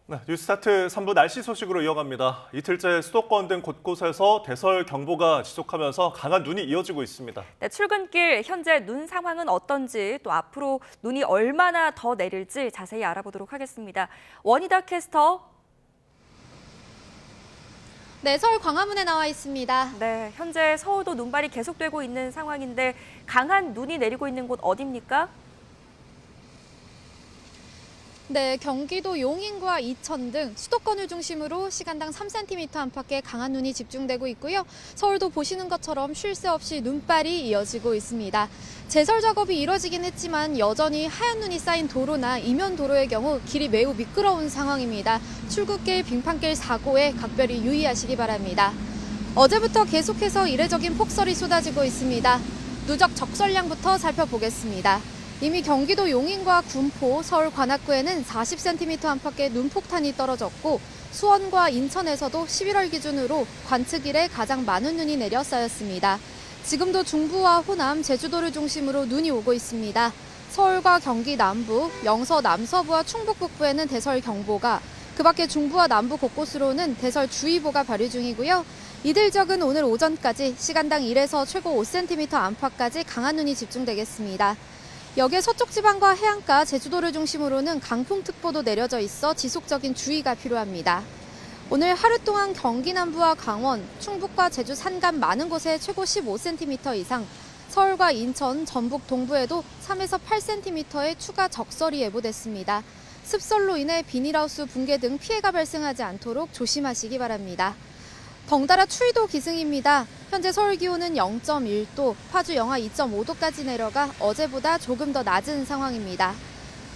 네, 뉴스타트 3부 날씨 소식으로 이어갑니다. 이틀째 수도권 등 곳곳에서 대설 경보가 지속하면서 강한 눈이 이어지고 있습니다. 네, 출근길 현재 눈 상황은 어떤지 또 앞으로 눈이 얼마나 더 내릴지 자세히 알아보도록 하겠습니다. 원희다 캐스터. 네, 서울 광화문에 나와 있습니다. 네, 현재 서울도 눈발이 계속되고 있는 상황인데 강한 눈이 내리고 있는 곳 어디입니까? 네, 경기도 용인과 이천 등 수도권을 중심으로 시간당 3cm 안팎의 강한 눈이 집중되고 있고요. 서울도 보시는 것처럼 쉴 새 없이 눈발이 이어지고 있습니다. 제설 작업이 이뤄지긴 했지만 여전히 하얀 눈이 쌓인 도로나 이면 도로의 경우 길이 매우 미끄러운 상황입니다. 출근길, 빙판길 사고에 각별히 유의하시기 바랍니다. 어제부터 계속해서 이례적인 폭설이 쏟아지고 있습니다. 누적 적설량부터 살펴보겠습니다. 이미 경기도 용인과 군포, 서울 관악구에는 40cm 안팎의 눈폭탄이 떨어졌고 수원과 인천에서도 11월 기준으로 관측 이래 가장 많은 눈이 내려 쌓였습니다. 지금도 중부와 호남, 제주도를 중심으로 눈이 오고 있습니다. 서울과 경기 남부, 영서 남서부와 충북 북부에는 대설 경보가, 그 밖에 중부와 남부 곳곳으로는 대설 주의보가 발효 중이고요. 이들 지역은 오늘 오전까지 시간당 1에서 최고 5cm 안팎까지 강한 눈이 집중되겠습니다. 여기에 서쪽 지방과 해안가, 제주도를 중심으로는 강풍특보도 내려져 있어 지속적인 주의가 필요합니다. 오늘 하루 동안 경기 남부와 강원, 충북과 제주 산간 많은 곳에 최고 15cm 이상, 서울과 인천, 전북 동부에도 3에서 8cm의 추가 적설이 예보됐습니다. 습설로 인해 비닐하우스 붕괴 등 피해가 발생하지 않도록 조심하시기 바랍니다. 덩달아 추위도 기승입니다. 현재 서울 기온은 0.1도, 파주 영하 2.5도까지 내려가 어제보다 조금 더 낮은 상황입니다.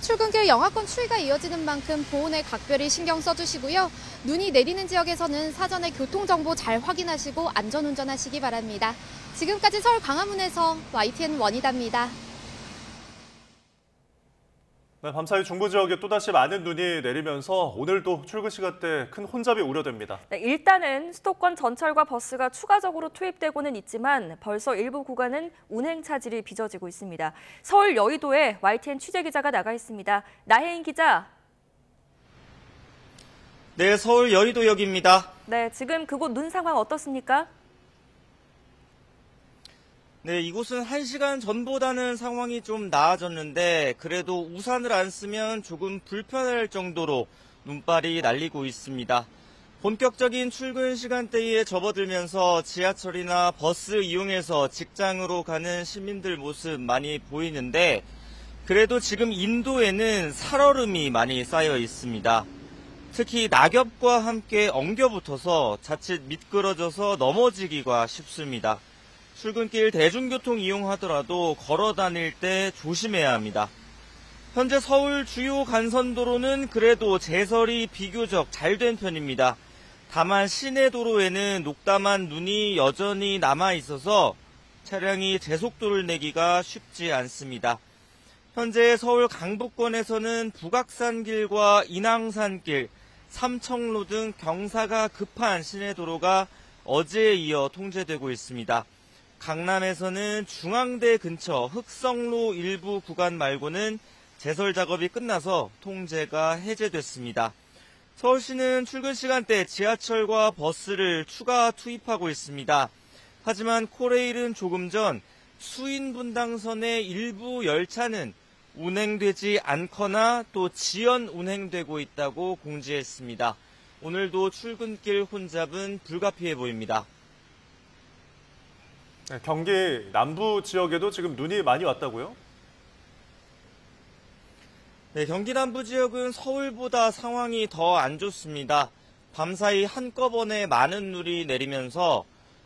출근길 영하권 추위가 이어지는 만큼 보온에 각별히 신경 써주시고요. 눈이 내리는 지역에서는 사전에 교통정보 잘 확인하시고 안전운전하시기 바랍니다. 지금까지 서울 광화문에서 YTN 원희다입니다. 네, 밤사이 중부 지역에 또다시 많은 눈이 내리면서 오늘도 출근 시간대 큰 혼잡이 우려됩니다. 네, 일단은 수도권 전철과 버스가 추가적으로 투입되고는 있지만 벌써 일부 구간은 운행 차질이 빚어지고 있습니다. 서울 여의도에 YTN 취재기자가 나가 있습니다. 나혜인 기자. 네, 서울 여의도역입니다. 네, 지금 그곳 눈 상황 어떻습니까? 네, 이곳은 1시간 전보다는 상황이 좀 나아졌는데 그래도 우산을 안 쓰면 조금 불편할 정도로 눈발이 날리고 있습니다. 본격적인 출근 시간대에 접어들면서 지하철이나 버스 이용해서 직장으로 가는 시민들 모습 많이 보이는데 그래도 지금 인도에는 살얼음이 많이 쌓여 있습니다. 특히 낙엽과 함께 엉겨붙어서 자칫 미끄러져서 넘어지기가 쉽습니다. 출근길 대중교통 이용하더라도 걸어 다닐 때 조심해야 합니다. 현재 서울 주요 간선도로는 그래도 제설이 비교적 잘 된 편입니다. 다만 시내 도로에는 녹담한 눈이 여전히 남아 있어서 차량이 제속도를 내기가 쉽지 않습니다. 현재 서울 강북권에서는 북악산길과 인왕산길, 삼청로 등 경사가 급한 시내 도로가 어제에 이어 통제되고 있습니다. 강남에서는 중앙대 근처 흑성로 일부 구간 말고는 제설 작업이 끝나서 통제가 해제됐습니다. 서울시는 출근 시간대 지하철과 버스를 추가 투입하고 있습니다. 하지만 코레일은 조금 전 수인분당선의 일부 열차는 운행되지 않거나 또 지연 운행되고 있다고 공지했습니다. 오늘도 출근길 혼잡은 불가피해 보입니다. 네, 경기 남부 지역에도 지금 눈이 많이 왔다고요? 네, 경기 남부 지역은 서울보다 상황이 더 안 좋습니다. 밤사이 한꺼번에 많은 눈이 내리면서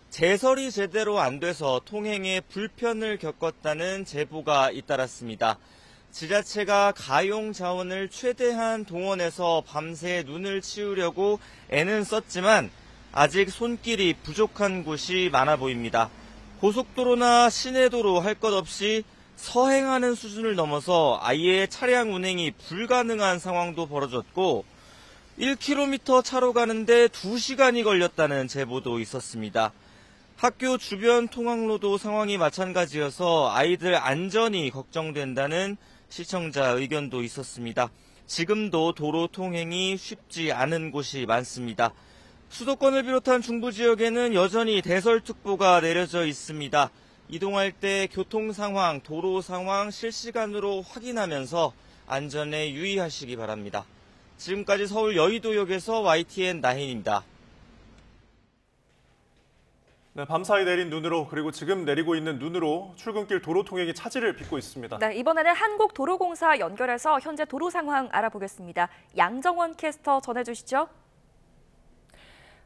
제설이 제대로 안 돼서 통행에 불편을 겪었다는 제보가 잇따랐습니다. 지자체가 가용 자원을 최대한 동원해서 밤새 눈을 치우려고 애는 썼지만 아직 손길이 부족한 곳이 많아 보입니다. 고속도로나 시내도로 할 것 없이 서행하는 수준을 넘어서 아예 차량 운행이 불가능한 상황도 벌어졌고 1km 차로 가는데 2시간이 걸렸다는 제보도 있었습니다. 학교 주변 통학로도 상황이 마찬가지여서 아이들 안전이 걱정된다는 시청자 의견도 있었습니다. 지금도 도로 통행이 쉽지 않은 곳이 많습니다. 수도권을 비롯한 중부 지역에는 여전히 대설특보가 내려져 있습니다. 이동할 때 교통 상황, 도로 상황 실시간으로 확인하면서 안전에 유의하시기 바랍니다. 지금까지 서울 여의도역에서 YTN 나혜인입니다. 네, 밤사이 내린 눈으로 그리고 지금 내리고 있는 눈으로 출근길 도로 통행이 차질을 빚고 있습니다. 네, 이번에는 한국도로공사 연결해서 현재 도로 상황 알아보겠습니다. 양정원 캐스터 전해주시죠.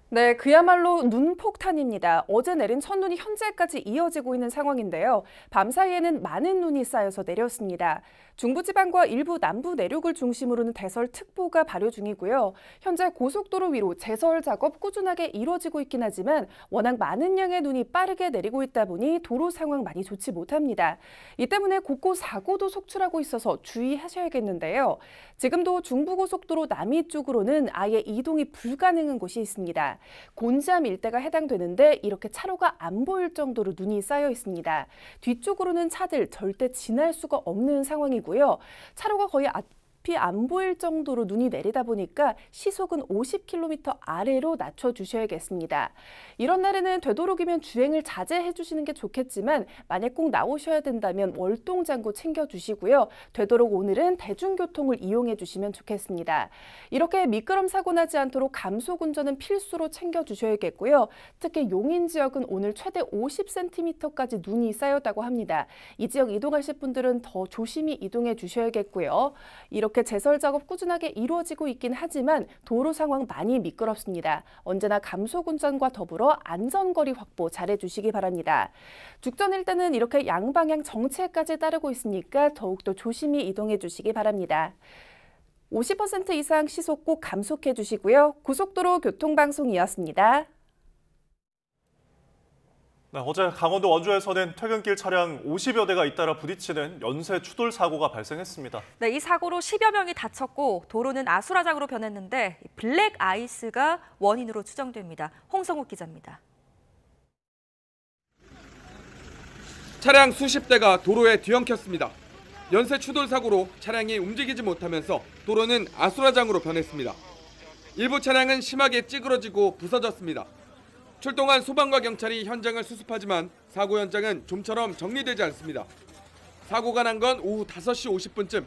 네, 그야말로 눈폭탄입니다. 어제 내린 첫눈이 현재까지 이어지고 있는 상황인데요. 밤사이에는 많은 눈이 쌓여서 내렸습니다. 중부지방과 일부 남부 내륙을 중심으로는 대설특보가 발효 중이고요. 현재 고속도로 위로 제설 작업 꾸준하게 이루어지고 있긴 하지만 워낙 많은 양의 눈이 빠르게 내리고 있다 보니 도로 상황 많이 좋지 못합니다. 이 때문에 곳곳 사고도 속출하고 있어서 주의하셔야겠는데요. 지금도 중부고속도로 남이 쪽으로는 아예 이동이 불가능한 곳이 있습니다. 곤지암 일대가 해당되는데 이렇게 차로가 안 보일 정도로 눈이 쌓여 있습니다. 뒤쪽으로는 차들 절대 지날 수가 없는 상황이고요. 차로가 거의 앞이 안 보일 정도로 눈이 내리다 보니까 시속은 50km 아래로 낮춰주셔야겠습니다. 이런 날에는 되도록이면 주행을 자제해 주시는 게 좋겠지만 만약 꼭 나오셔야 된다면 월동장구 챙겨주시고요. 되도록 오늘은 대중교통을 이용해 주시면 좋겠습니다. 이렇게 미끄럼 사고 나지 않도록 감속 운전은 필수로 챙겨주셔야겠고요. 특히 용인 지역은 오늘 최대 50cm까지 눈이 쌓였다고 합니다. 이 지역 이동하실 분들은 더 조심히 이동해 주셔야겠고요. 이렇게 제설 작업 꾸준하게 이루어지고 있긴 하지만 도로 상황 많이 미끄럽습니다. 언제나 감속 운전과 더불어 안전거리 확보 잘해 주시기 바랍니다. 죽전일 때는 이렇게 양방향 정체까지 따르고 있으니까 더욱더 조심히 이동해 주시기 바랍니다. 50% 이상 시속 꼭 감속해 주시고요. 고속도로 교통방송이었습니다. 네, 어제 강원도 원주에서는 퇴근길 차량 50여 대가 잇따라 부딪히는 연쇄 추돌 사고가 발생했습니다. 네, 이 사고로 10여 명이 다쳤고 도로는 아수라장으로 변했는데 블랙 아이스가 원인으로 추정됩니다. 홍성욱 기자입니다. 차량 수십 대가 도로에 뒤엉켰습니다. 연쇄 추돌 사고로 차량이 움직이지 못하면서 도로는 아수라장으로 변했습니다. 일부 차량은 심하게 찌그러지고 부서졌습니다. 출동한 소방과 경찰이 현장을 수습하지만 사고 현장은 좀처럼 정리되지 않습니다. 사고가 난 건 오후 5시 50분쯤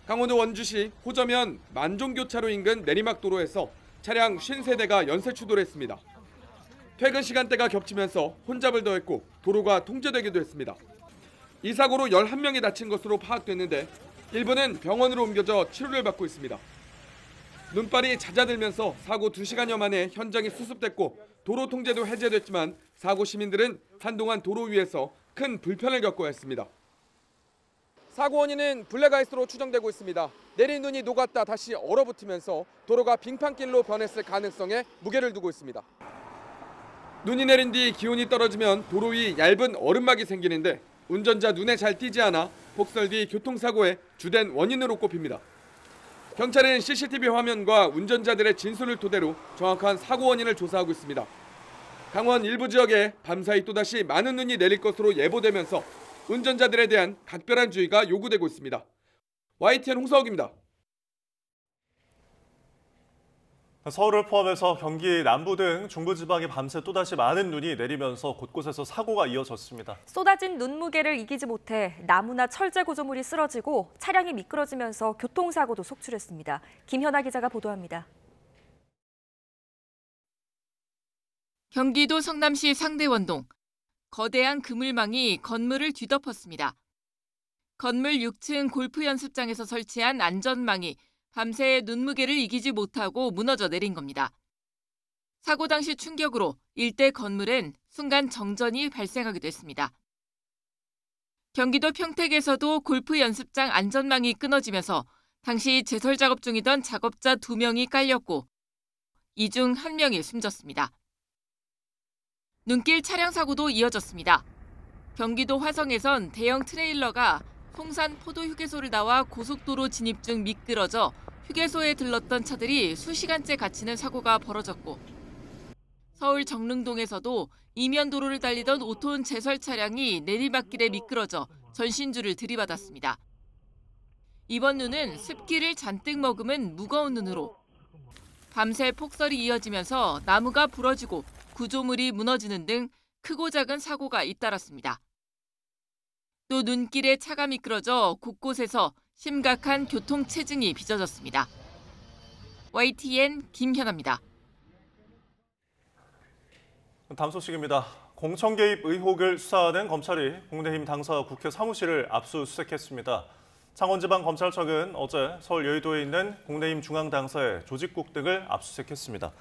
강원도 원주시 호저면 만종교차로 인근 내리막도로에서 차량 50세대가 연쇄 추돌했습니다. 퇴근 시간대가 겹치면서 혼잡을 더했고 도로가 통제되기도 했습니다. 이 사고로 11명이 다친 것으로 파악됐는데 일부는 병원으로 옮겨져 치료를 받고 있습니다. 눈발이 잦아들면서 사고 2시간여 만에 현장이 수습됐고 도로 통제도 해제됐지만 사고 시민들은 한동안 도로 위에서 큰 불편을 겪어야 했습니다. 사고 원인은 블랙아이스로 추정되고 있습니다. 내린 눈이 녹았다 다시 얼어붙으면서 도로가 빙판길로 변했을 가능성에 무게를 두고 있습니다. 눈이 내린 뒤 기온이 떨어지면 도로 위 얇은 얼음막이 생기는데 운전자 눈에 잘 띄지 않아 폭설 뒤 교통사고의 주된 원인으로 꼽힙니다. 경찰은 CCTV 화면과 운전자들의 진술을 토대로 정확한 사고 원인을 조사하고 있습니다. 강원 일부 지역에 밤사이 또다시 많은 눈이 내릴 것으로 예보되면서 운전자들에 대한 각별한 주의가 요구되고 있습니다. YTN 홍서욱입니다. 서울을 포함해서 경기 남부 등 중부지방에 밤새 또다시 많은 눈이 내리면서 곳곳에서 사고가 이어졌습니다. 쏟아진 눈 무게를 이기지 못해 나무나 철제 구조물이 쓰러지고 차량이 미끄러지면서 교통사고도 속출했습니다. 김현아 기자가 보도합니다. 경기도 성남시 상대원동. 거대한 그물망이 건물을 뒤덮었습니다. 건물 6층 골프 연습장에서 설치한 안전망이 밤새 눈무게를 이기지 못하고 무너져 내린 겁니다. 사고 당시 충격으로 일대 건물엔 순간 정전이 발생하기도 했습니다. 경기도 평택에서도 골프 연습장 안전망이 끊어지면서 당시 제설 작업 중이던 작업자 2명이 깔렸고 이 중 1명이 숨졌습니다. 눈길 차량 사고도 이어졌습니다. 경기도 화성에선 대형 트레일러가 송산 포도 휴게소를 나와 고속도로 진입 중 미끄러져 휴게소에 들렀던 차들이 수시간째 갇히는 사고가 벌어졌고 서울 정릉동에서도 이면도로를 달리던 5톤 제설 차량이 내리막길에 미끄러져 전신줄을 들이받았습니다. 이번 눈은 습기를 잔뜩 머금은 무거운 눈으로 밤새 폭설이 이어지면서 나무가 부러지고 구조물이 무너지는 등 크고 작은 사고가 잇따랐습니다. 또 눈길에 차가 미끄러져 곳곳에서 심각한 교통체증이 빚어졌습니다. YTN 김현아입니다. 다음 소식입니다. 공천 개입 의혹을 수사하는 검찰이 국민의힘 당사 국회 사무실을 압수수색했습니다. 창원지방검찰청은 어제 서울 여의도에 있는 국민의힘 중앙당사의 조직국 등을 압수수색했습니다.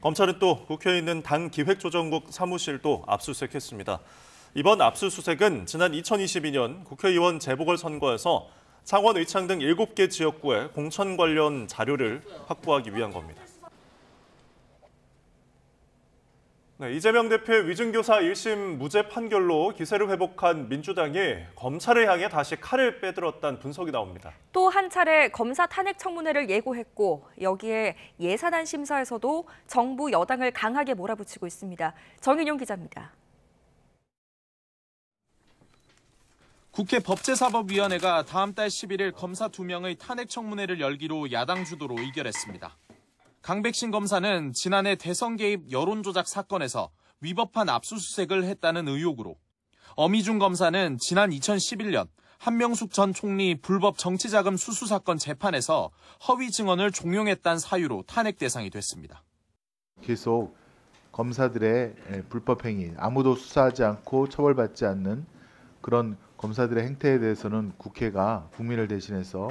검찰은 또 국회에 있는 당 기획조정국 사무실도 압수수색했습니다. 이번 압수수색은 지난 2022년 국회의원 재보궐선거에서 창원, 의창 등 7개 지역구의 공천 관련 자료를 확보하기 위한 겁니다. 네, 이재명 대표의 위증교사 1심 무죄 판결로 기세를 회복한 민주당이 검찰을 향해 다시 칼을 빼들었다는 분석이 나옵니다. 또 한 차례 검사 탄핵 청문회를 예고했고 여기에 예산안 심사에서도 정부 여당을 강하게 몰아붙이고 있습니다. 정인용 기자입니다. 국회 법제사법위원회가 다음 달 11일 검사 2명의 탄핵 청문회를 열기로 야당 주도로 의결했습니다. 강백신 검사는 지난해 대선 개입 여론조작 사건에서 위법한 압수수색을 했다는 의혹으로, 엄희중 검사는 지난 2011년 한명숙 전 총리 불법 정치자금 수수 사건 재판에서 허위 증언을 종용했다는 사유로 탄핵 대상이 됐습니다. 계속 검사들의 불법 행위, 아무도 수사하지 않고 처벌받지 않는 그런 검사들의 행태에 대해서는 국회가 국민을 대신해서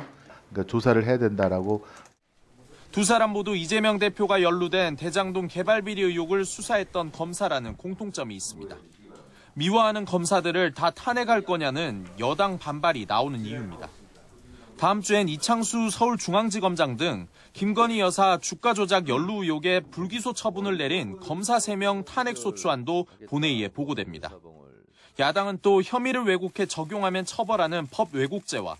조사를 해야 된다라고. 두 사람 모두 이재명 대표가 연루된 대장동 개발비리 의혹을 수사했던 검사라는 공통점이 있습니다. 미화하는 검사들을 다 탄핵할 거냐는 여당 반발이 나오는 이유입니다. 다음 주엔 이창수 서울중앙지검장 등 김건희 여사 주가 조작 연루 의혹에 불기소 처분을 내린 검사 3명 탄핵 소추안도 본회의에 보고됩니다. 야당은 또 혐의를 왜곡해 적용하면 처벌하는 법 왜곡죄와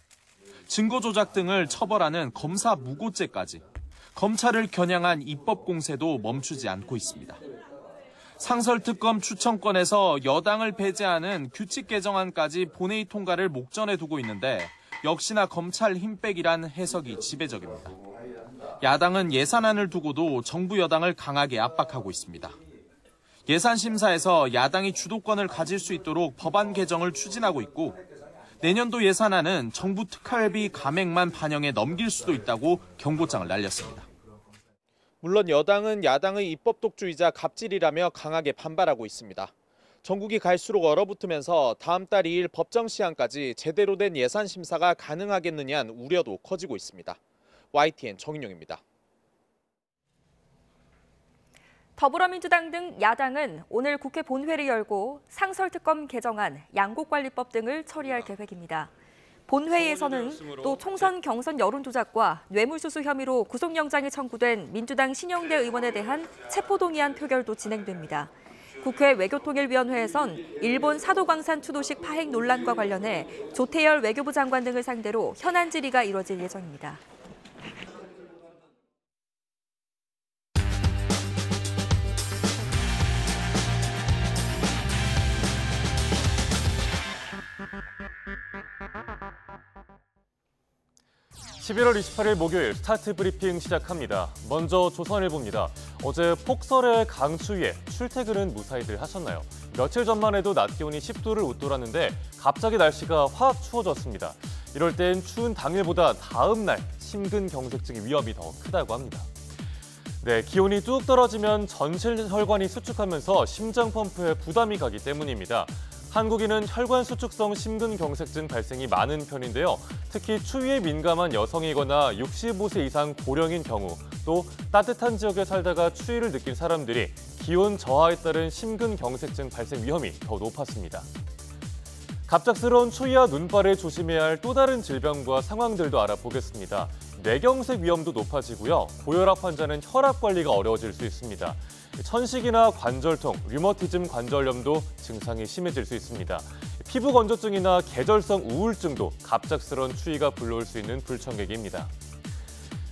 증거 조작 등을 처벌하는 검사 무고죄까지 검찰을 겨냥한 입법 공세도 멈추지 않고 있습니다. 상설특검 추천권에서 여당을 배제하는 규칙 개정안까지 본회의 통과를 목전에 두고 있는데 역시나 검찰 힘빼기란 해석이 지배적입니다. 야당은 예산안을 두고도 정부 여당을 강하게 압박하고 있습니다. 예산 심사에서 야당이 주도권을 가질 수 있도록 법안 개정을 추진하고 있고 내년도 예산안은 정부 특활비 감액만 반영해 넘길 수도 있다고 경고장을 날렸습니다. 물론 여당은 야당의 입법 독주이자 갑질이라며 강하게 반발하고 있습니다. 전국이 갈수록 얼어붙으면서 다음 달 2일 법정 시한까지 제대로 된 예산 심사가 가능하겠느냐는 우려도 커지고 있습니다. YTN 정인용입니다. 더불어민주당 등 야당은 오늘 국회 본회를 열고 상설특검 개정안, 양곡관리법 등을 처리할 계획입니다. 본회의에서는 또 총선 경선 여론조작과 뇌물수수 혐의로 구속영장이 청구된 민주당 신영대 의원에 대한 체포동의안 표결도 진행됩니다. 국회 외교통일위원회에선 일본 사도광산 추도식 파행 논란과 관련해 조태열 외교부 장관 등을 상대로 현안 질의가 이뤄질 예정입니다. (11월 28일) 목요일 스타트 브리핑 시작합니다. 먼저 조선일보입니다. 어제 폭설에 강추위에 출퇴근은 무사히들 하셨나요? 며칠 전만 해도 낮 기온이 10도를 웃돌았는데 갑자기 날씨가 확 추워졌습니다. 이럴 땐 추운 당일보다 다음 날 심근경색증의 위험이 더 크다고 합니다. 네, 기온이 뚝 떨어지면 전신 혈관이 수축하면서 심장 펌프에 부담이 가기 때문입니다. 한국인은 혈관 수축성 심근경색증 발생이 많은 편인데요. 특히 추위에 민감한 여성이거나 65세 이상 고령인 경우, 또 따뜻한 지역에 살다가 추위를 느낀 사람들이 기온 저하에 따른 심근경색증 발생 위험이 더 높았습니다. 갑작스러운 추위와 눈발에 조심해야 할 또 다른 질병과 상황들도 알아보겠습니다. 뇌경색 위험도 높아지고요. 고혈압 환자는 혈압 관리가 어려워질 수 있습니다. 천식이나 관절통, 류머티즘 관절염도 증상이 심해질 수 있습니다. 피부 건조증이나 계절성 우울증도 갑작스러운 추위가 불러올 수 있는 불청객입니다.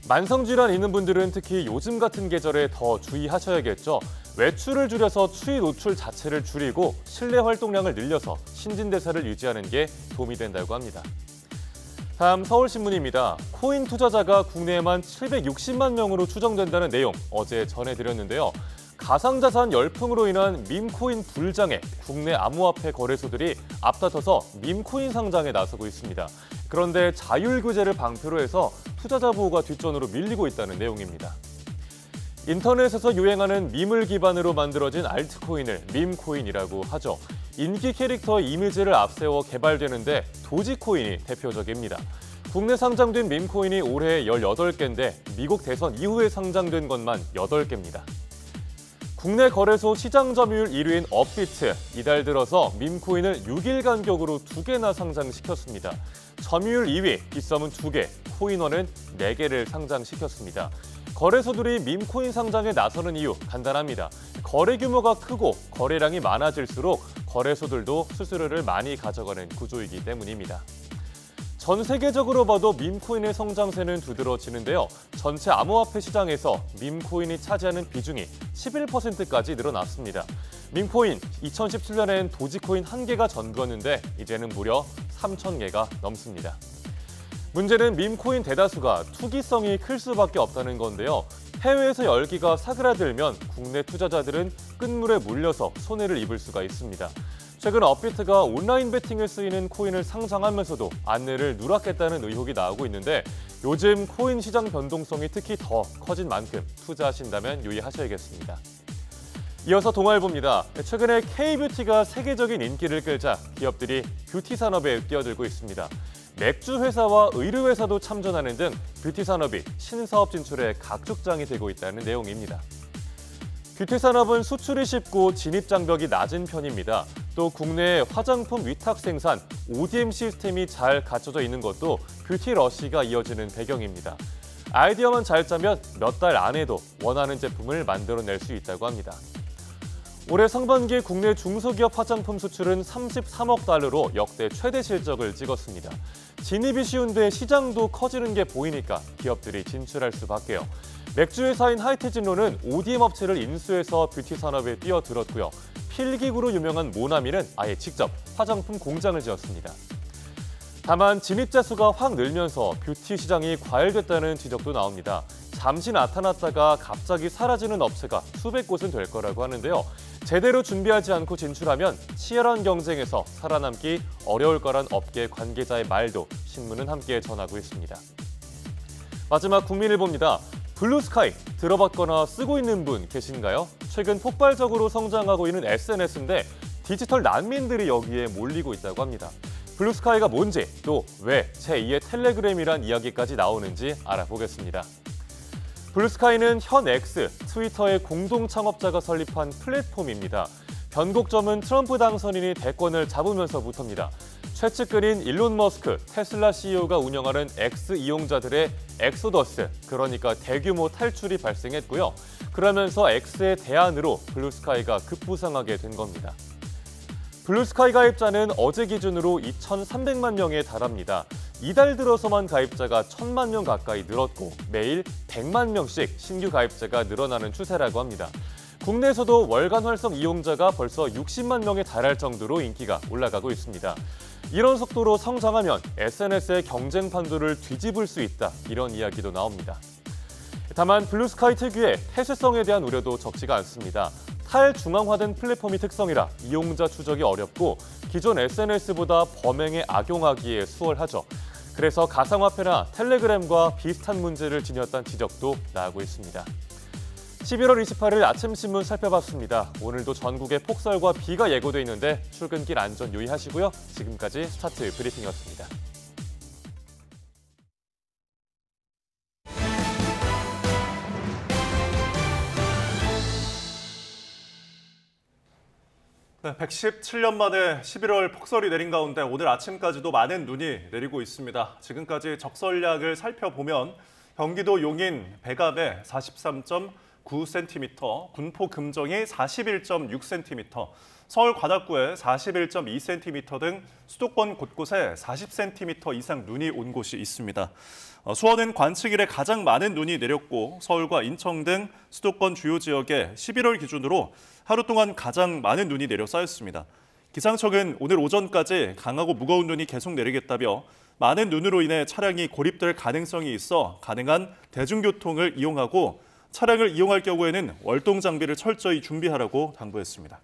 만성질환 있는 분들은 특히 요즘 같은 계절에 더 주의하셔야겠죠. 외출을 줄여서 추위 노출 자체를 줄이고 실내 활동량을 늘려서 신진대사를 유지하는 게 도움이 된다고 합니다. 다음 서울신문입니다. 코인 투자자가 국내에만 760만 명으로 추정된다는 내용 어제 전해드렸는데요. 가상자산 열풍으로 인한 밈코인 불장에 국내 암호화폐 거래소들이 앞다퉈서 밈코인 상장에 나서고 있습니다. 그런데 자율 규제를 방패로 해서 투자자 보호가 뒷전으로 밀리고 있다는 내용입니다. 인터넷에서 유행하는 밈을 기반으로 만들어진 알트코인을 밈코인이라고 하죠. 인기 캐릭터 이미지를 앞세워 개발되는데 도지코인이 대표적입니다. 국내 상장된 밈코인이 올해 18개인데 미국 대선 이후에 상장된 것만 8개입니다. 국내 거래소 시장 점유율 1위인 업비트, 이달 들어서 밈코인을 6일 간격으로 2개나 상장시켰습니다. 점유율 2위, 빗썸은 2개, 코인원은 4개를 상장시켰습니다. 거래소들이 밈코인 상장에 나서는 이유 간단합니다. 거래 규모가 크고 거래량이 많아질수록 거래소들도 수수료를 많이 가져가는 구조이기 때문입니다. 전 세계적으로 봐도 밈코인의 성장세는 두드러지는데요. 전체 암호화폐 시장에서 밈코인이 차지하는 비중이 11%까지 늘어났습니다. 밈코인, 2017년엔 도지코인 1개가 전부였는데 이제는 무려 3,000개가 넘습니다. 문제는 밈코인 대다수가 투기성이 클 수밖에 없다는 건데요. 해외에서 열기가 사그라들면 국내 투자자들은 끝물에 물려서 손해를 입을 수가 있습니다. 최근 업비트가 온라인 베팅에 쓰이는 코인을 상장하면서도 안내를 누락했다는 의혹이 나오고 있는데 요즘 코인 시장 변동성이 특히 더 커진 만큼 투자하신다면 유의하셔야겠습니다. 이어서 동아일보입니다. 최근에 K뷰티가 세계적인 인기를 끌자 기업들이 뷰티 산업에 뛰어들고 있습니다. 맥주 회사와 의류 회사도 참전하는 등 뷰티 산업이 신사업 진출에 각축장이 되고 있다는 내용입니다. 뷰티 산업은 수출이 쉽고 진입 장벽이 낮은 편입니다. 또 국내 화장품 위탁 생산, ODM 시스템이 잘 갖춰져 있는 것도 뷰티 러시가 이어지는 배경입니다. 아이디어만 잘 짜면 몇 달 안에도 원하는 제품을 만들어낼 수 있다고 합니다. 올해 상반기 국내 중소기업 화장품 수출은 33억 달러로 역대 최대 실적을 찍었습니다. 진입이 쉬운데 시장도 커지는 게 보이니까 기업들이 진출할 수밖에요. 맥주 회사인 하이트진로는 ODM 업체를 인수해서 뷰티 산업에 뛰어들었고요. 필기구로 유명한 모나미는 아예 직접 화장품 공장을 지었습니다. 다만 진입자 수가 확 늘면서 뷰티 시장이 과열됐다는 지적도 나옵니다. 잠시 나타났다가 갑자기 사라지는 업체가 수백 곳은 될 거라고 하는데요. 제대로 준비하지 않고 진출하면 치열한 경쟁에서 살아남기 어려울 거란 업계 관계자의 말도 신문은 함께 전하고 있습니다. 마지막 국민일보입니다. 블루스카이 들어봤거나 쓰고 있는 분 계신가요? 최근 폭발적으로 성장하고 있는 SNS인데 디지털 난민들이 여기에 몰리고 있다고 합니다. 블루스카이가 뭔지 또 왜 제2의 텔레그램이란 이야기까지 나오는지 알아보겠습니다. 블루스카이는 현 X, 트위터의 공동 창업자가 설립한 플랫폼입니다. 변곡점은 트럼프 당선인이 대권을 잡으면서부터입니다. 최측근인 일론 머스크, 테슬라 CEO가 운영하는 X 이용자들의 엑소더스, 그러니까 대규모 탈출이 발생했고요. 그러면서 X의 대안으로 블루스카이가 급부상하게 된 겁니다. 블루스카이 가입자는 어제 기준으로 2,300만 명에 달합니다. 이달 들어서만 가입자가 1,000만 명 가까이 늘었고 매일 100만 명씩 신규 가입자가 늘어나는 추세라고 합니다. 국내에서도 월간 활성 이용자가 벌써 60만 명에 달할 정도로 인기가 올라가고 있습니다. 이런 속도로 성장하면 SNS의 경쟁 판도를 뒤집을 수 있다, 이런 이야기도 나옵니다. 다만 블루스카이 특유의 폐쇄성에 대한 우려도 적지가 않습니다. 탈중앙화된 플랫폼이 특성이라 이용자 추적이 어렵고 기존 SNS보다 범행에 악용하기에 수월하죠. 그래서 가상화폐나 텔레그램과 비슷한 문제를 지녔다는 지적도 나오고 있습니다. 11월 28일 아침 신문 살펴봤습니다. 오늘도 전국에 폭설과 비가 예고돼 있는데 출근길 안전 유의하시고요. 지금까지 스타트 브리핑이었습니다. 네, 117년 만에 11월 폭설이 내린 가운데 오늘 아침까지도 많은 눈이 내리고 있습니다. 지금까지 적설량을 살펴보면 경기도 용인 백암에 43.9cm, 군포 금정이 41.6cm, 서울 관악구에 41.2cm 등 수도권 곳곳에 40cm 이상 눈이 온 곳이 있습니다. 수원은 관측 이래 가장 많은 눈이 내렸고 서울과 인천 등 수도권 주요 지역에 11월 기준으로 하루 동안 가장 많은 눈이 내려 쌓였습니다. 기상청은 오늘 오전까지 강하고 무거운 눈이 계속 내리겠다며 많은 눈으로 인해 차량이 고립될 가능성이 있어 가능한 대중교통을 이용하고 차량을 이용할 경우에는 월동 장비를 철저히 준비하라고 당부했습니다.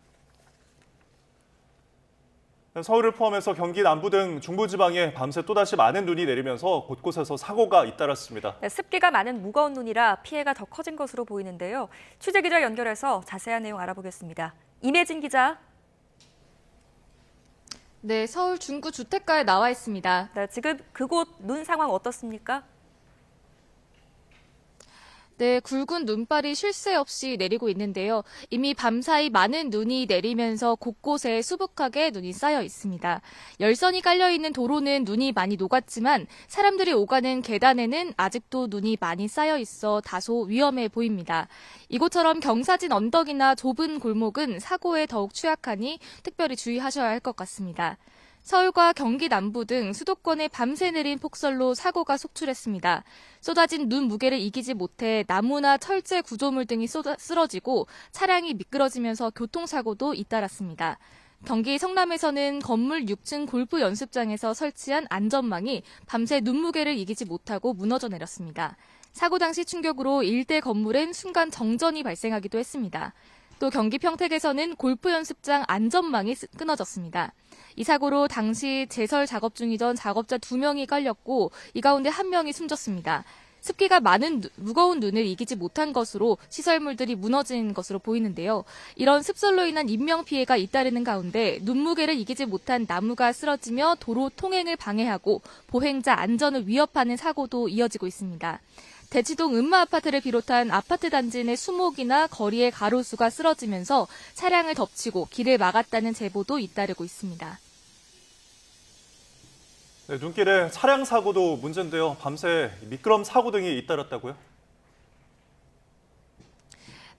서울을 포함해서 경기 남부 등 중부지방에 밤새 또다시 많은 눈이 내리면서 곳곳에서 사고가 잇따랐습니다. 네, 습기가 많은 무거운 눈이라 피해가 더 커진 것으로 보이는데요. 취재기자 연결해서 자세한 내용 알아보겠습니다. 임혜진 기자. 네, 서울 중구 주택가에 나와 있습니다. 네, 지금 그곳 눈 상황 어떻습니까? 네, 굵은 눈발이 쉴 새 없이 내리고 있는데요. 이미 밤사이 많은 눈이 내리면서 곳곳에 수북하게 눈이 쌓여 있습니다. 열선이 깔려있는 도로는 눈이 많이 녹았지만 사람들이 오가는 계단에는 아직도 눈이 많이 쌓여 있어 다소 위험해 보입니다. 이곳처럼 경사진 언덕이나 좁은 골목은 사고에 더욱 취약하니 특별히 주의하셔야 할 것 같습니다. 서울과 경기 남부 등 수도권에 밤새 내린 폭설로 사고가 속출했습니다. 쏟아진 눈 무게를 이기지 못해 나무나 철제 구조물 등이 쓰러지고 차량이 미끄러지면서 교통사고도 잇따랐습니다. 경기 성남에서는 건물 6층 골프 연습장에서 설치한 안전망이 밤새 눈 무게를 이기지 못하고 무너져 내렸습니다. 사고 당시 충격으로 일대 건물엔 순간 정전이 발생하기도 했습니다. 또 경기 평택에서는 골프 연습장 안전망이 끊어졌습니다. 이 사고로 당시 제설 작업 중이던 작업자 2명이 깔렸고 이 가운데 1명이 숨졌습니다. 습기가 많은 무거운 눈을 이기지 못한 것으로 시설물들이 무너진 것으로 보이는데요. 이런 습설로 인한 인명피해가 잇따르는 가운데 눈무게를 이기지 못한 나무가 쓰러지며 도로 통행을 방해하고 보행자 안전을 위협하는 사고도 이어지고 있습니다. 대치동 은마아파트를 비롯한 아파트 단지 내 수목이나 거리의 가로수가 쓰러지면서 차량을 덮치고 길을 막았다는 제보도 잇따르고 있습니다. 네, 눈길에 차량 사고도 문제인데요. 밤새 미끄럼 사고 등이 잇따랐다고요?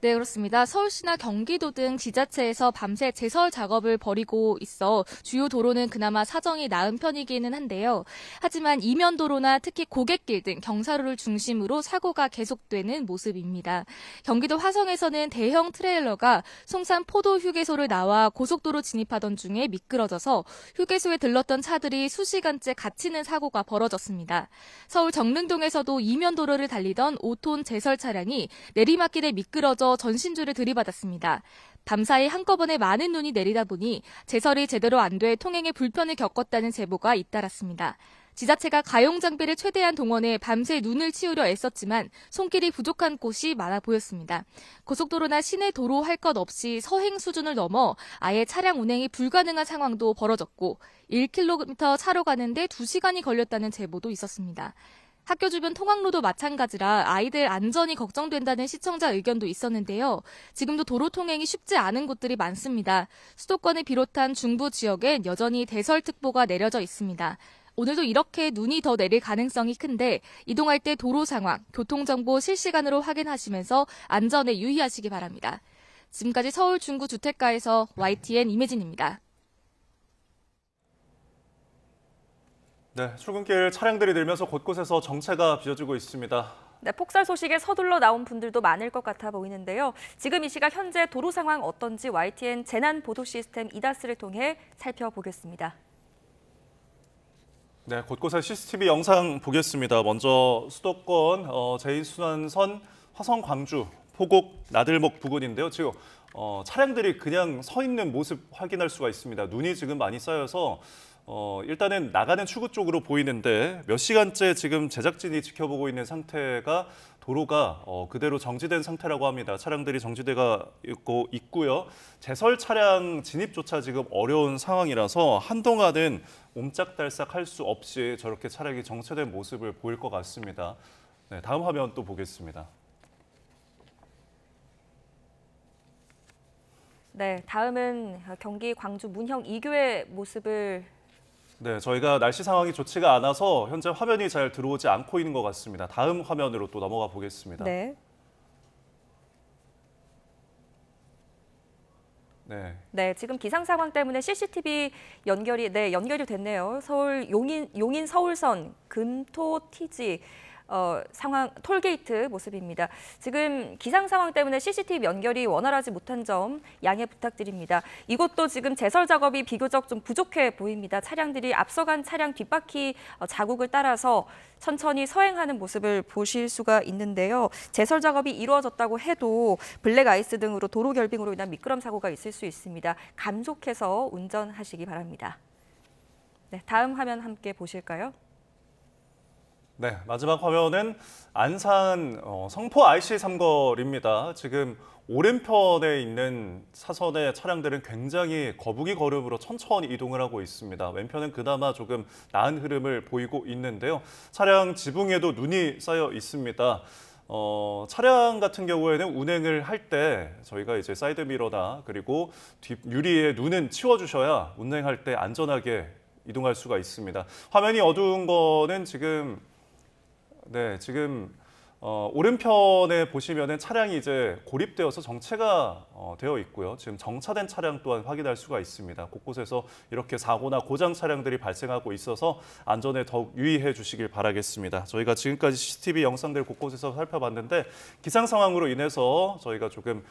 네, 그렇습니다. 서울시나 경기도 등 지자체에서 밤새 제설 작업을 벌이고 있어 주요 도로는 그나마 사정이 나은 편이기는 한데요. 하지만 이면도로나 특히 고갯길 등 경사로를 중심으로 사고가 계속되는 모습입니다. 경기도 화성에서는 대형 트레일러가 송산 포도 휴게소를 나와 고속도로 진입하던 중에 미끄러져서 휴게소에 들렀던 차들이 수시간째 갇히는 사고가 벌어졌습니다. 서울 정릉동에서도 이면도로를 달리던 5톤 제설 차량이 내리막길에 미끄러져 전신줄을 들이받았습니다. 밤사이 한꺼번에 많은 눈이 내리다 보니 제설이 제대로 안 돼 통행에 불편을 겪었다는 제보가 잇따랐습니다. 지자체가 가용 장비를 최대한 동원해 밤새 눈을 치우려 애썼지만 손길이 부족한 곳이 많아 보였습니다. 고속도로나 시내 도로 할 것 없이 서행 수준을 넘어 아예 차량 운행이 불가능한 상황도 벌어졌고 1km 차로 가는데 2시간이 걸렸다는 제보도 있었습니다. 학교 주변 통학로도 마찬가지라 아이들 안전이 걱정된다는 시청자 의견도 있었는데요. 지금도 도로 통행이 쉽지 않은 곳들이 많습니다. 수도권을 비롯한 중부 지역엔 여전히 대설특보가 내려져 있습니다. 오늘도 이렇게 눈이 더 내릴 가능성이 큰데 이동할 때 도로 상황, 교통정보 실시간으로 확인하시면서 안전에 유의하시기 바랍니다. 지금까지 서울 중구 주택가에서 YTN 임혜진입니다. 네, 출근길 차량들이 늘면서 곳곳에서 정체가 빚어지고 있습니다. 네, 폭설 소식에 서둘러 나온 분들도 많을 것 같아 보이는데요. 지금 이 시각 현재 도로 상황 어떤지 YTN 재난 보도 시스템 이다스를 통해 살펴보겠습니다. 네, 곳곳에 CCTV 영상 보겠습니다. 먼저 수도권 제2순환선 화성 광주 포곡 나들목 부근인데요. 지금 차량들이 그냥 서 있는 모습 확인할 수가 있습니다. 눈이 지금 많이 쌓여서 일단은 나가는 출구 쪽으로 보이는데 몇 시간째 지금 제작진이 지켜보고 있는 상태가 도로가 그대로 정지된 상태라고 합니다. 차량들이 정지되어 있고요. 제설 차량 진입조차 지금 어려운 상황이라서 한동안은 옴짝달싹 할 수 없이 저렇게 차량이 정체된 모습을 보일 것 같습니다. 네, 다음 화면 또 보겠습니다. 네, 다음은 경기 광주 문형 2교의 모습을 네, 저희가 날씨 상황이 좋지가 않아서 현재 화면이 잘 들어오지 않고 있는 것 같습니다. 다음 화면으로 또 넘어가 보겠습니다. 네. 네, 지금 기상 상황 때문에 CCTV 연결이 됐네요. 서울 용인 서울선 금토 TG 상황 톨게이트 모습입니다. 지금 기상 상황 때문에 CCTV 연결이 원활하지 못한 점 양해 부탁드립니다. 이곳도 지금 제설 작업이 비교적 좀 부족해 보입니다. 차량들이 앞서간 차량 뒷바퀴 자국을 따라서 천천히 서행하는 모습을 보실 수가 있는데요. 제설 작업이 이루어졌다고 해도 블랙 아이스 등으로 도로 결빙으로 인한 미끄럼 사고가 있을 수 있습니다. 감속해서 운전하시기 바랍니다. 네, 다음 화면 함께 보실까요? 네, 마지막 화면은 안산 성포 IC 삼거리입니다. 지금 오른편에 있는 차선의 차량들은 굉장히 거북이 걸음으로 천천히 이동을 하고 있습니다. 왼편은 그나마 조금 나은 흐름을 보이고 있는데요. 차량 지붕에도 눈이 쌓여 있습니다. 차량 같은 경우에는 운행을 할 때 저희가 이제 사이드 미러나 그리고 뒷 유리에 눈은 치워주셔야 운행할 때 안전하게 이동할 수가 있습니다. 화면이 어두운 거는 지금 오른편에 보시면은 차량이 이제 고립되어서 정체가 되어 있고요. 지금 정차된 차량 또한 확인할 수가 있습니다. 곳곳에서 이렇게 사고나 고장 차량들이 발생하고 있어서 안전에 더욱 유의해 주시길 바라겠습니다. 저희가 지금까지 CCTV 영상들 곳곳에서 살펴봤는데 기상 상황으로 인해서 저희가 조금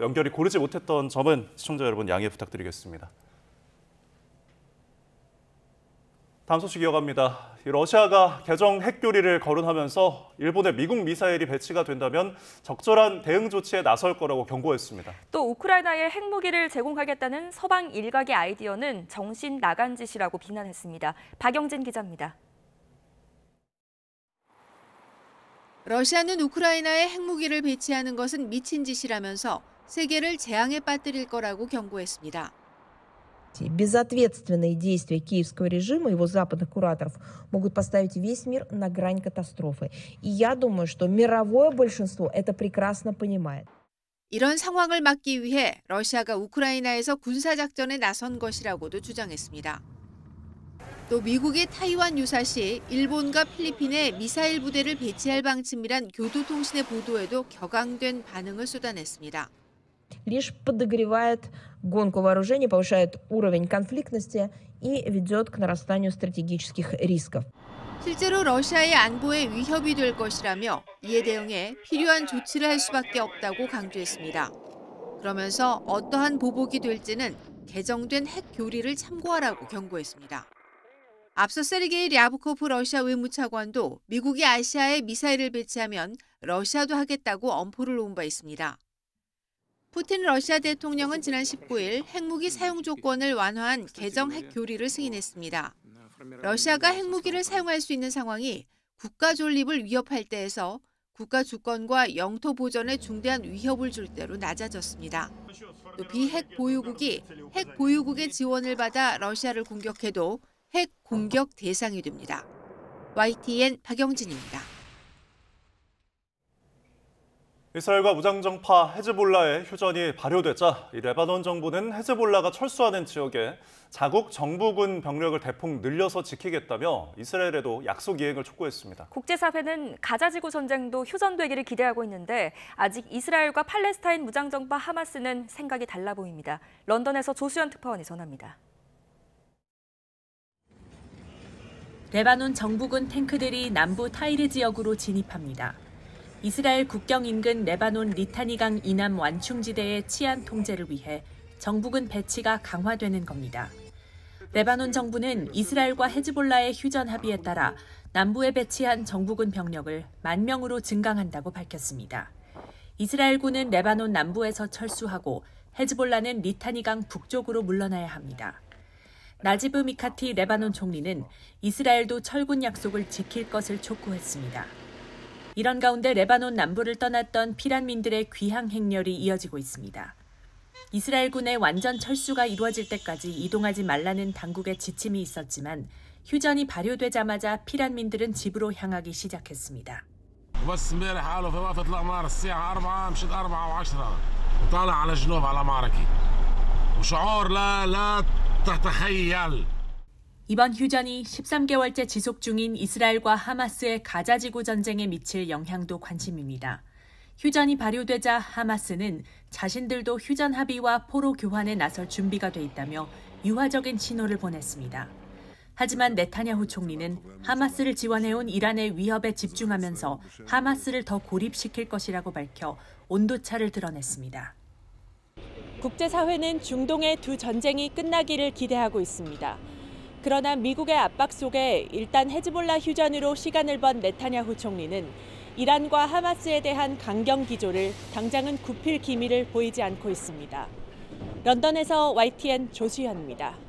연결이 고르지 못했던 점은 시청자 여러분 양해 부탁드리겠습니다. 다음 소식 이어갑니다. 러시아가 개정 핵교리를 거론하면서 일본에 미국 미사일이 배치가 된다면 적절한 대응 조치에 나설 거라고 경고했습니다. 또 우크라이나에 핵무기를 제공하겠다는 서방 일각의 아이디어는 정신 나간 짓이라고 비난했습니다. 박영진 기자입니다. 러시아는 우크라이나에 핵무기를 배치하는 것은 미친 짓이라면서 세계를 재앙에 빠뜨릴 거라고 경고했습니다. Безответственные действия киевского режима и его западных кураторов могут поставить весь мир на грань катастрофы. И я думаю, что мировое большинство это прекрасно понимает. 이런 상황을 막기 위해 러시아가 우크라이나에서 군사작전에 나선 것이라고도 주장했습니다. 또 미국이 타이완 유사시 일본과 필리핀에 미사일 부대를 배치할 방침이란 교도통신의 보도에도 격앙된 반응을 쏟아냈습니다. Лишь подогревает гонку вооружений, повышает уровень конфликтности и ведет к нарастанию стратегических рисков. 실제로 러시아의 안보에 위협이 될 것이라며 이에 대응해 필요한 조치를 할 수밖에 없다고 강조했습니다. 그러면서 어떠한 보복이 될지는 개정된 핵 교리를 참고하라고 경고했습니다. 앞서 세르게이 랴브코프 러시아 외무차관도 미국이 아시아에 미사일을 배치하면 러시아도 하겠다고 엄포를 놓은 바 있습니다. 푸틴 러시아 대통령은 지난 19일 핵무기 사용 조건을 완화한 개정 핵 교리를 승인했습니다. 러시아가 핵무기를 사용할 수 있는 상황이 국가 존립을 위협할 때에서 국가 주권과 영토 보전에 중대한 위협을 줄 때로 낮아졌습니다. 또 비핵 보유국이 핵 보유국의 지원을 받아 러시아를 공격해도 핵 공격 대상이 됩니다. YTN 박영진입니다. 이스라엘과 무장정파 헤즈볼라의 휴전이 발효되자 레바논 정부는 헤즈볼라가 철수하는 지역에 자국 정부군 병력을 대폭 늘려서 지키겠다며 이스라엘에도 약속 이행을 촉구했습니다. 국제사회는 가자지구 전쟁도 휴전되기를 기대하고 있는데 아직 이스라엘과 팔레스타인 무장정파 하마스는 생각이 달라 보입니다. 런던에서 조수연 특파원이 전합니다. 레바논 정부군 탱크들이 남부 타이르 지역으로 진입합니다. 이스라엘 국경 인근 레바논 리타니강 이남 완충지대의 치안 통제를 위해 정부군 배치가 강화되는 겁니다. 레바논 정부는 이스라엘과 헤즈볼라의 휴전 합의에 따라 남부에 배치한 정부군 병력을 10,000명으로 증강한다고 밝혔습니다. 이스라엘군은 레바논 남부에서 철수하고 헤즈볼라는 리타니강 북쪽으로 물러나야 합니다. 나지브 미카티 레바논 총리는 이스라엘도 철군 약속을 지킬 것을 촉구했습니다. 이런 가운데 레바논 남부를 떠났던 피란민들의 귀향 행렬이 이어지고 있습니다. 이스라엘군의 완전 철수가 이루어질 때까지 이동하지 말라는 당국의 지침이 있었지만 휴전이 발효되자마자 피란민들은 집으로 향하기 시작했습니다. 이번 휴전이 13개월째 지속 중인 이스라엘과 하마스의 가자지구 전쟁에 미칠 영향도 관심입니다. 휴전이 발효되자 하마스는 자신들도 휴전 합의와 포로 교환에 나설 준비가 돼 있다며 유화적인 신호를 보냈습니다. 하지만 네타냐후 총리는 하마스를 지원해온 이란의 위협에 집중하면서 하마스를 더 고립시킬 것이라고 밝혀 온도차를 드러냈습니다. 국제사회는 중동의 두 전쟁이 끝나기를 기대하고 있습니다. 그러나 미국의 압박 속에 일단 헤즈볼라 휴전으로 시간을 번 네타냐후 총리는 이란과 하마스에 대한 강경 기조를 당장은 굽힐 기미를 보이지 않고 있습니다. 런던에서 YTN 조수현입니다.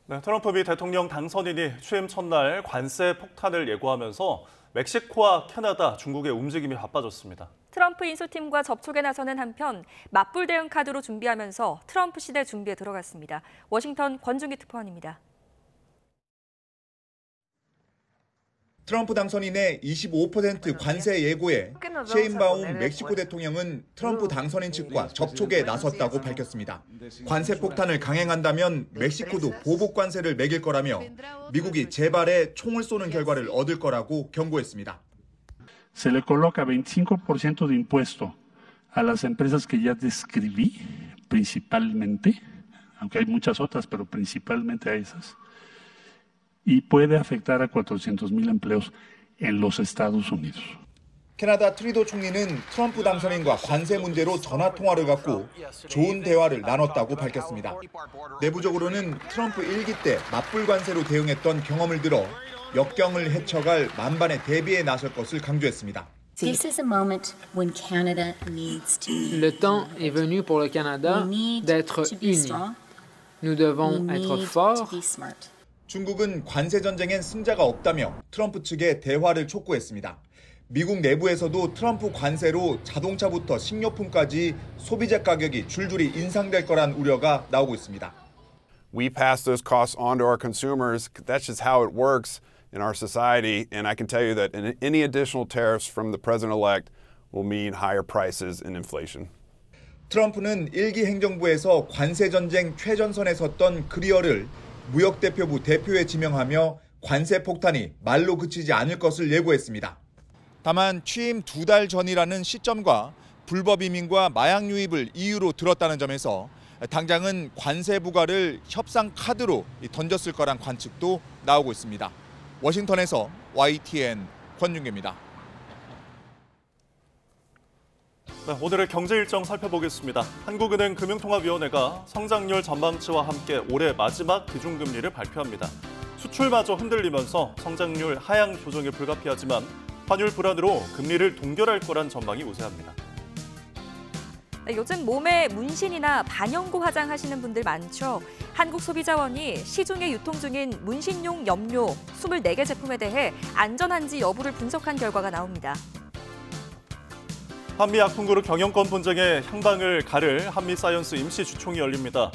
네, 트럼프 미 대통령 당선인이 취임 첫날 관세 폭탄을 예고하면서 멕시코와 캐나다, 중국의 움직임이 바빠졌습니다. 트럼프 인수팀과 접촉에 나서는 한편 맞불 대응 카드로 준비하면서 트럼프 시대 준비에 들어갔습니다. 워싱턴 권중기 특파원입니다. 트럼프 당선인의 25% 관세 예고에 셰인바움 멕시코 대통령은 트럼프 당선인 측과 접촉에 나섰다고 밝혔습니다. 관세 폭탄을 강행한다면 멕시코도 보복 관세를 매길 거라며 미국이 재발에 총을 쏘는 결과를 얻을 거라고 경고했습니다. Se le coloca 25% de impuesto a las empresas que ya describí, principalmente, aunque hay muchas otras, pero principalmente a esas. Y puede afectar a 400,000 empleos en los Estados Unidos. 캐나다 트리도 총리는 트럼프 당선인과 관세 문제로 전화 통화를 갖고 좋은 대화를 나눴다고 밝혔습니다. 내부적으로는 트럼프 1기 때 맞불 관세로 대응했던 경험을 들어 역경을 헤쳐갈 만반의 대비에 나설 것을 강조했습니다. This is a moment when Canada needs to be. Le temps est venu pour le Canada d'être uni. Nous devons être forts. 중국은 관세 전쟁엔 승자가 없다며 트럼프 측에 대화를 촉구했습니다. 미국 내부에서도 트럼프 관세로 자동차부터 식료품까지 소비자 가격이 줄줄이 인상될 거란 우려가 나오고 있습니다. We pass those costs on to our consumers. That's just how it works in our society. And I can tell you that any additional tariffs from the president-elect will mean higher prices and inflation. 트럼프는 1기 행정부에서 관세 전쟁 최전선에 섰던 그리어를 무역대표부 대표에 지명하며 관세 폭탄이 말로 그치지 않을 것을 예고했습니다. 다만 취임 2달 전이라는 시점과 불법 이민과 마약 유입을 이유로 들었다는 점에서 당장은 관세 부과를 협상 카드로 던졌을 거란 관측도 나오고 있습니다. 워싱턴에서 YTN 권윤규입니다. 네, 오늘의 경제 일정 살펴보겠습니다. 한국은행 금융통화위원회가 성장률 전망치와 함께 올해 마지막 기준금리를 발표합니다. 수출마저 흔들리면서 성장률 하향 조정이 불가피하지만 환율 불안으로 금리를 동결할 거란 전망이 우세합니다. 네, 요즘 몸에 문신이나 반영구 화장하시는 분들 많죠. 한국소비자원이 시중에 유통 중인 문신용 염료 24개 제품에 대해 안전한지 여부를 분석한 결과가 나옵니다. 한미약품그룹 경영권 분쟁의 향방을 가를 한미사이언스 임시주총이 열립니다.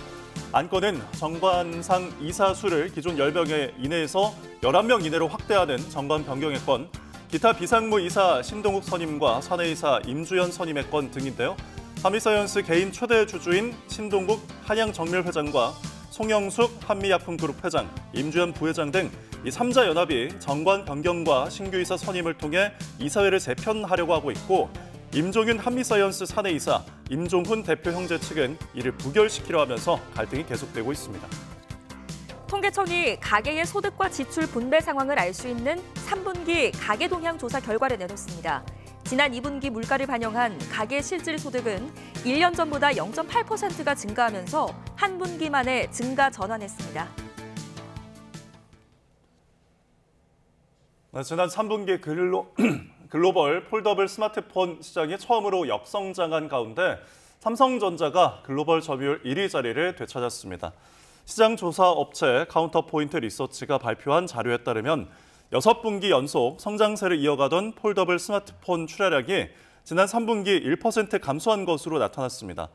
안건은 정관상 이사 수를 기존 10명 이내에서 11명 이내로 확대하는 정관 변경의 건, 기타 비상무 이사 신동욱 선임과 사내이사 임주연 선임의 건 등인데요. 한미사이언스 개인 최대 주주인 신동욱 한양정밀회장과 송영숙 한미약품그룹 회장, 임주연 부회장 등 이 3자 연합이 정관 변경과 신규 이사 선임을 통해 이사회를 재편하려고 하고 있고, 임종윤 한미사이언스 사내이사, 임종훈 대표 형제 측은 이를 부결시키려 하면서 갈등이 계속되고 있습니다. 통계청이 가계의 소득과 지출 분배 상황을 알 수 있는 3분기 가계 동향 조사 결과를 내놓습니다. 지난 2분기 물가를 반영한 가계 실질 소득은 1년 전보다 0.8%가 증가하면서 한 분기 만에 증가 전환했습니다. 지난 3분기 글로벌 폴더블 스마트폰 시장이 처음으로 역성장한 가운데 삼성전자가 글로벌 점유율 1위 자리를 되찾았습니다. 시장 조사 업체 카운터포인트 리서치가 발표한 자료에 따르면 6분기 연속 성장세를 이어가던 폴더블 스마트폰 출하량이 지난 3분기 1% 감소한 것으로 나타났습니다.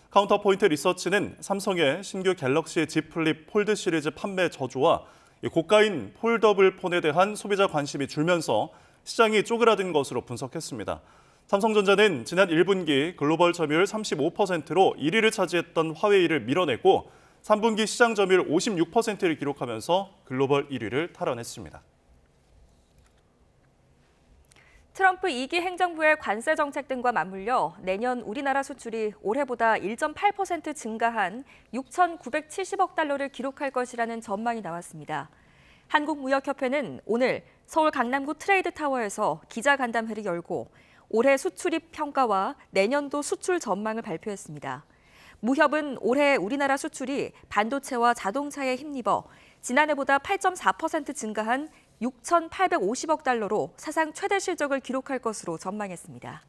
카운터포인트 리서치는 삼성의 신규 갤럭시 Z 플립 폴드 시리즈 판매 저조와 고가인 폴더블 폰에 대한 소비자 관심이 줄면서 시장이 쪼그라든 것으로 분석했습니다. 삼성전자는 지난 1분기 글로벌 점유율 35%로 1위를 차지했던 화웨이를 밀어내고 3분기 시장 점유율 56%를 기록하면서 글로벌 1위를 탈환했습니다. 트럼프 2기 행정부의 관세 정책 등과 맞물려 내년 우리나라 수출이 올해보다 1.8% 증가한 6,970억 달러를 기록할 것이라는 전망이 나왔습니다. 한국무역협회는 오늘 서울 강남구 트레이드타워에서 기자간담회를 열고 올해 수출입 평가와 내년도 수출 전망을 발표했습니다. 무협은 올해 우리나라 수출이 반도체와 자동차에 힘입어 지난해보다 8.4% 증가한 6,850억 달러로 사상 최대 실적을 기록할 것으로 전망했습니다.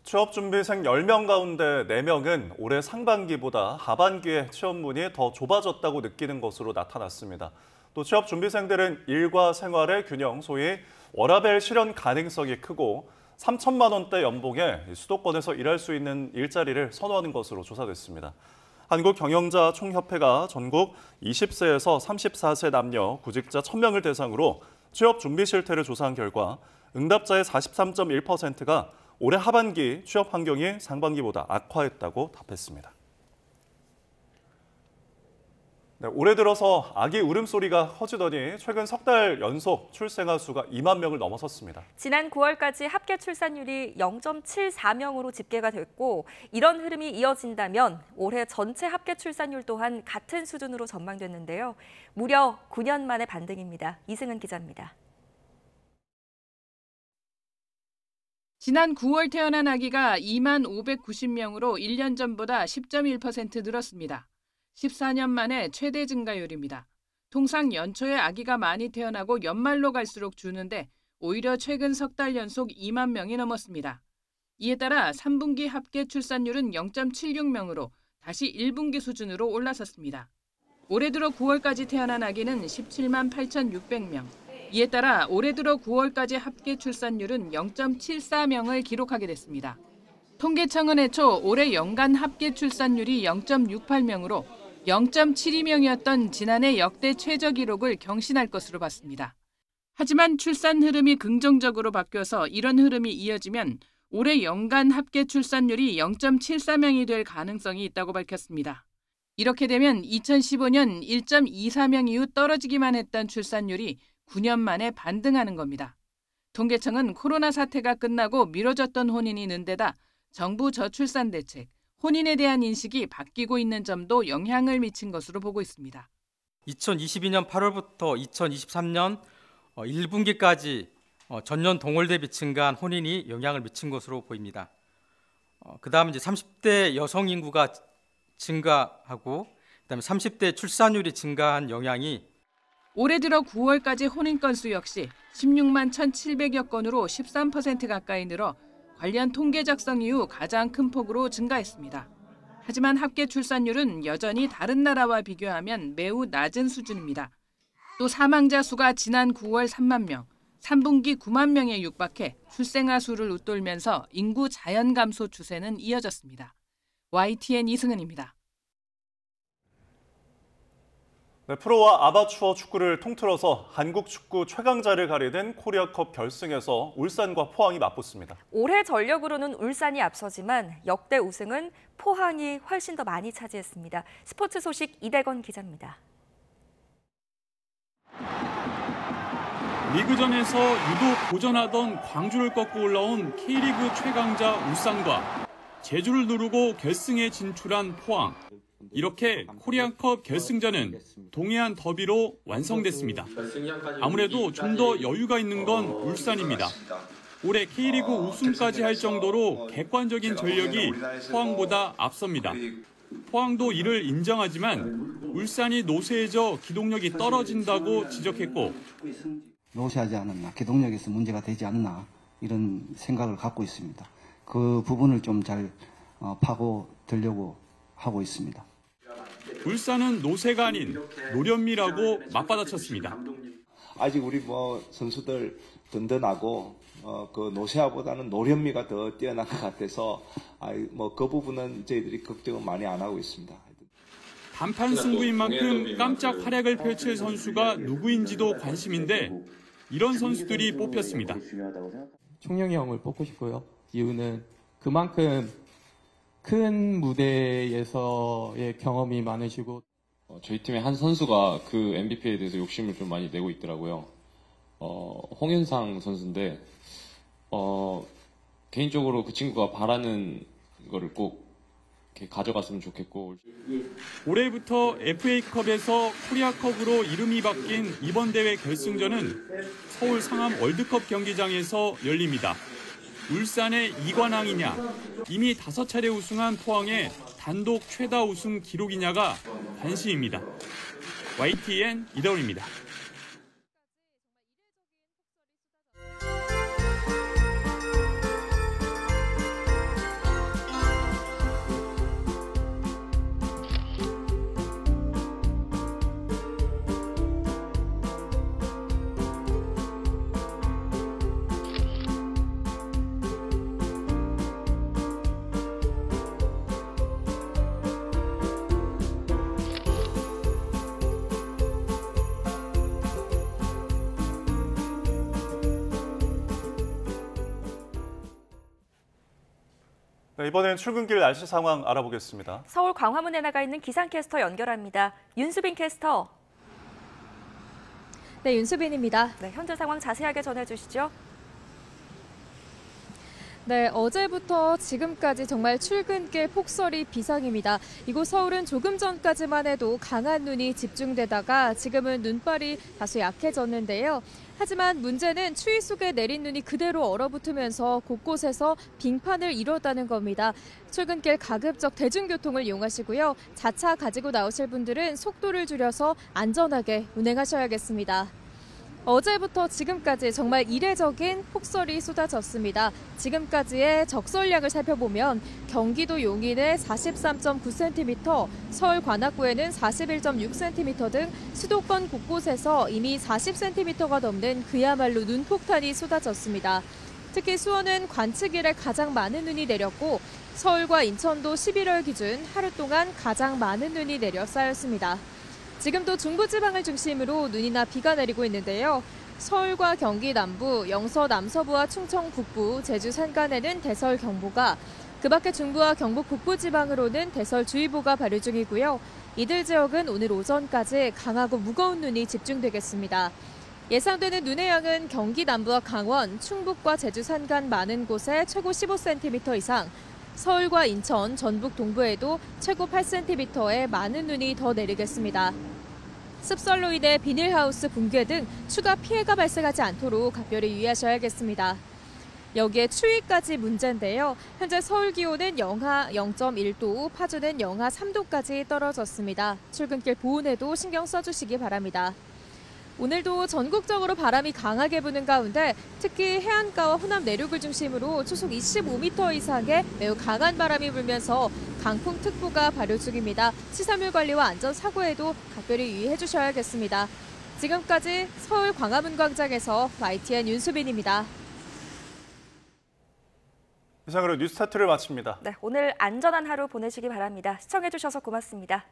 취업준비생 10명 가운데 4명은 올해 상반기보다 하반기에 취업문이 더 좁아졌다고 느끼는 것으로 나타났습니다. 또 취업준비생들은 일과 생활의 균형, 소위 워라밸 실현 가능성이 크고 3천만 원대 연봉에 수도권에서 일할 수 있는 일자리를 선호하는 것으로 조사됐습니다. 한국경영자총협회가 전국 20세에서 34세 남녀 구직자 1,000명을 대상으로 취업 준비 실태를 조사한 결과 응답자의 43.1%가 올해 하반기 취업 환경이 상반기보다 악화했다고 답했습니다. 네, 올해 들어서 아기 울음소리가 커지더니 최근 석 달 연속 출생아 수가 2만 명을 넘어섰습니다. 지난 9월까지 합계 출산율이 0.74명으로 집계가 됐고 이런 흐름이 이어진다면 올해 전체 합계 출산율 또한 같은 수준으로 전망됐는데요. 무려 9년 만의 반등입니다. 이승은 기자입니다. 지난 9월 태어난 아기가 2만 590명으로 1년 전보다 10.1% 늘었습니다. 14년 만에 최대 증가율입니다. 통상 연초에 아기가 많이 태어나고 연말로 갈수록 주는데 오히려 최근 석 달 연속 2만 명이 넘었습니다. 이에 따라 3분기 합계 출산율은 0.76명으로 다시 1분기 수준으로 올라섰습니다. 올해 들어 9월까지 태어난 아기는 17만 8,600명. 이에 따라 올해 들어 9월까지 합계 출산율은 0.74명을 기록하게 됐습니다. 통계청은 애초 올해 연간 합계 출산율이 0.68명으로 0.72명이었던 지난해 역대 최저 기록을 경신할 것으로 봤습니다. 하지만 출산 흐름이 긍정적으로 바뀌어서 이런 흐름이 이어지면 올해 연간 합계 출산율이 0.74명이 될 가능성이 있다고 밝혔습니다. 이렇게 되면 2015년 1.24명 이후 떨어지기만 했던 출산율이 9년 만에 반등하는 겁니다. 통계청은 코로나 사태가 끝나고 미뤄졌던 혼인이 는 데다 정부 저출산 대책, 혼인에 대한 인식이 바뀌고 있는 점도 영향을 미친 것으로 보고 있습니다. 2022년 8월부터 2023년 1분기까지 전년 동월 대비 증가한 혼인이 영향을 미친 것으로 보입니다. 그다음 이제 30대 여성 인구가 증가하고 그다음에 30대 출산율이 증가한 영향이 올해 들어 9월까지 혼인 건수 역시 16만 1,700여 건으로 13% 가까이 늘어 관련 통계 작성 이후 가장 큰 폭으로 증가했습니다. 하지만 합계 출산율은 여전히 다른 나라와 비교하면 매우 낮은 수준입니다. 또 사망자 수가 지난 9월 3만 명, 3분기 9만 명에 육박해 출생아 수를 웃돌면서 인구 자연 감소 추세는 이어졌습니다. YTN 이승은입니다. 네, 프로와 아마추어 축구를 통틀어서 한국 축구 최강자를 가리는 코리아컵 결승에서 울산과 포항이 맞붙습니다. 올해 전력으로는 울산이 앞서지만 역대 우승은 포항이 훨씬 더 많이 차지했습니다. 스포츠 소식 이대건 기자입니다. 리그전에서 유독 고전하던 광주를 꺾고 올라온 K리그 최강자 울산과 제주를 누르고 결승에 진출한 포항. 이렇게 코리안컵 결승전은 동해안 더비로 완성됐습니다. 아무래도 좀 더 여유가 있는 건 울산입니다. 올해 K리그 우승까지 할 정도로 객관적인 전력이 포항보다 앞섭니다. 포항도 이를 인정하지만 울산이 노쇠해져 기동력이 떨어진다고 지적했고 노쇠하지 않았나, 기동력에서 문제가 되지 않나 이런 생각을 갖고 있습니다. 그 부분을 좀 잘 파고들려고 하고 있습니다. 울산은 노쇠가 아닌 노련미라고 맞받아쳤습니다. 아직 우리 선수들 든든하고 그 노쇠화보다는 노련미가 더 뛰어난 것 같아서 그 부분은 저희들이 걱정은 많이 안 하고 있습니다. 단판 승부인 만큼 깜짝 활약을 펼칠 선수가 누구인지도 관심인데 이런 선수들이 뽑혔습니다. 총영이 형을 뽑고 싶고요. 이유는 그만큼 큰 무대에서의 경험이 많으시고 저희 팀의 한 선수가 그 MVP에 대해서 욕심을 좀 많이 내고 있더라고요. 홍윤상 선수인데 개인적으로 그 친구가 바라는 거를 꼭 이렇게 가져갔으면 좋겠고. 올해부터 FA컵에서 코리아컵으로 이름이 바뀐 이번 대회 결승전은 서울 상암 월드컵 경기장에서 열립니다. 울산의 이관왕이냐, 이미 5차례 우승한 포항의 단독 최다 우승 기록이냐가 관심입니다. YTN 이다울입니다. 네, 이번엔 출근길 날씨 상황 알아보겠습니다. 서울 광화문에 나가 있는 기상캐스터 연결합니다. 윤수빈 캐스터. 네, 윤수빈입니다. 네, 현재 상황 자세하게 전해주시죠. 네, 어제부터 지금까지 정말 출근길 폭설이 비상입니다. 이곳 서울은 조금 전까지만 해도 강한 눈이 집중되다가 지금은 눈발이 다소 약해졌는데요. 하지만 문제는 추위 속에 내린 눈이 그대로 얼어붙으면서 곳곳에서 빙판을 이뤘다는 겁니다. 출근길 가급적 대중교통을 이용하시고요. 자차 가지고 나오실 분들은 속도를 줄여서 안전하게 운행하셔야겠습니다. 어제부터 지금까지 정말 이례적인 폭설이 쏟아졌습니다. 지금까지의 적설량을 살펴보면 경기도 용인에 43.9cm, 서울 관악구에는 41.6cm 등 수도권 곳곳에서 이미 40cm가 넘는 그야말로 눈폭탄이 쏟아졌습니다. 특히 수원은 관측 이래 가장 많은 눈이 내렸고 서울과 인천도 11월 기준 하루 동안 가장 많은 눈이 내려 쌓였습니다. 지금도 중부지방을 중심으로 눈이나 비가 내리고 있는데요. 서울과 경기 남부, 영서 남서부와 충청 북부, 제주 산간에는 대설경보가, 그 밖에 중부와 경북 북부지방으로는 대설주의보가 발효 중이고요. 이들 지역은 오늘 오전까지 강하고 무거운 눈이 집중되겠습니다. 예상되는 눈의 양은 경기 남부와 강원, 충북과 제주 산간 많은 곳에 최고 15cm 이상, 서울과 인천, 전북 동부에도 최고 8cm의 많은 눈이 더 내리겠습니다. 습설로 인해 비닐하우스 붕괴 등 추가 피해가 발생하지 않도록 각별히 유의하셔야겠습니다. 여기에 추위까지 문제인데요. 현재 서울 기온은 영하 0.1도, 파주는 영하 3도까지 떨어졌습니다. 출근길 보온에도 신경 써주시기 바랍니다. 오늘도 전국적으로 바람이 강하게 부는 가운데 특히 해안가와 호남 내륙을 중심으로 초속 25m 이상의 매우 강한 바람이 불면서 강풍특보가 발효 중입니다. 시설물 관리와 안전사고에도 각별히 유의해 주셔야겠습니다. 지금까지 서울 광화문 광장에서 YTN 윤수빈입니다. 이상으로 뉴스타트를 마칩니다. 네, 오늘 안전한 하루 보내시기 바랍니다. 시청해 주셔서 고맙습니다.